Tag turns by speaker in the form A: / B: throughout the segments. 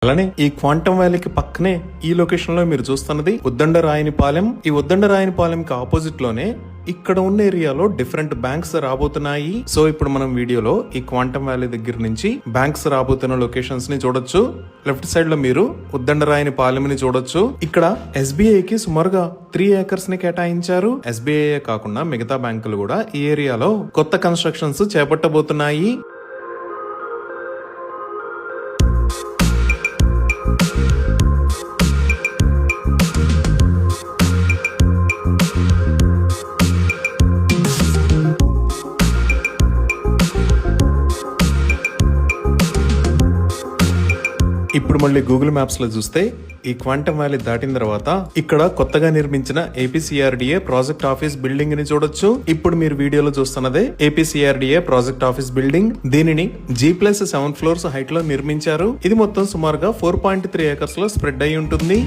A: అలానే ఈ క్వాంటమ్ వ్యాలీకి పక్కనే ఈ లొకేషన్ లో మీరు చూస్తున్నది ఉద్దండరాయనిపాలెం. ఈ ఉద్దండరాయనిపాలెంకి ఆపోజిట్ లోనే ఇక్కడ ఉన్న ఏరియాలో డిఫరెంట్ బ్యాంక్స్ రాబోతున్నాయి. సో ఇప్పుడు మనం వీడియోలో ఈ క్వాంటమ్ వ్యాలీ దగ్గర నుంచి బ్యాంక్స్ రాబోతున్న లొకేషన్స్ ని చూడొచ్చు. లెఫ్ట్ సైడ్ లో మీరు ఉద్దండరాయనిపాలెం ని చూడొచ్చు. ఇక్కడ SBI కి సుమారుగా 3 acres ని కేటాయించారు. SBI కాకుండా మిగతా బ్యాంకులు కూడా ఈ ఏరియాలో కొత్త కన్స్ట్రక్షన్స్ చేపట్టబోతున్నాయి. ఇప్పుడు మళ్ళీ గూగుల్ మ్యాప్స్ లో చూస్తే ఈ క్వాంటమ్ వ్యాలీ దాటిన తర్వాత ఇక్కడ కొత్తగా నిర్మించిన APCRDA ప్రాజెక్ట్ ఆఫీస్ బిల్డింగ్ ని చూడొచ్చు. ఇప్పుడు మీరు వీడియోలో చూస్తున్నదే APCRDA ప్రాజెక్ట్ ఆఫీస్ బిల్డింగ్. దీనిని G+7 ఫ్లోర్స్ హైట్ లో నిర్మించారు. ఇది మొత్తం సుమారుగా 4.3 acres లో స్ప్రెడ్ అయి ఉంటుంది.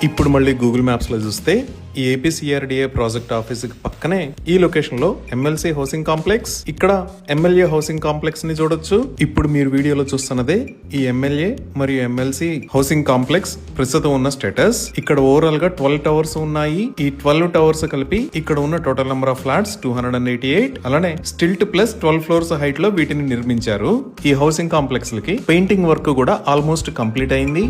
A: ఇప్పుడు మళ్ళీ గూగుల్ మ్యాప్స్ లో చూస్తే ఈ APCRDA ప్రాజెక్ట్ ఆఫీస్ కి పక్కనే ఈ లొకేషన్ లో MLC హౌసింగ్ కాంప్లెక్స్, ఇక్కడ MLA హౌసింగ్ కాంప్లెక్స్ ని చూడొచ్చు. ఇప్పుడు మీరు వీడియోలో చూస్తున్నదే ఈ MLA మరియు MLC హౌసింగ్ కాంప్లెక్స్ ప్రస్తుతం ఉన్న స్టేటస్. ఇక్కడ ఓవరాల్ గా 12 టవర్స్ ఉన్నాయి. ఈ 12 టవర్స్ కలిపి ఇక్కడ ఉన్న టోటల్ నెంబర్ ఆఫ్ ఫ్లాట్స్ 288. అలానే స్టిల్ట్ ప్లస్ 12 ఫ్లోర్స్ హైట్ లో వీటిని నిర్మించారు. ఈ హౌసింగ్ కాంప్లెక్స్ లకి పెయింటింగ్ వర్క్ కూడా ఆల్మోస్ట్ కంప్లీట్ అయింది.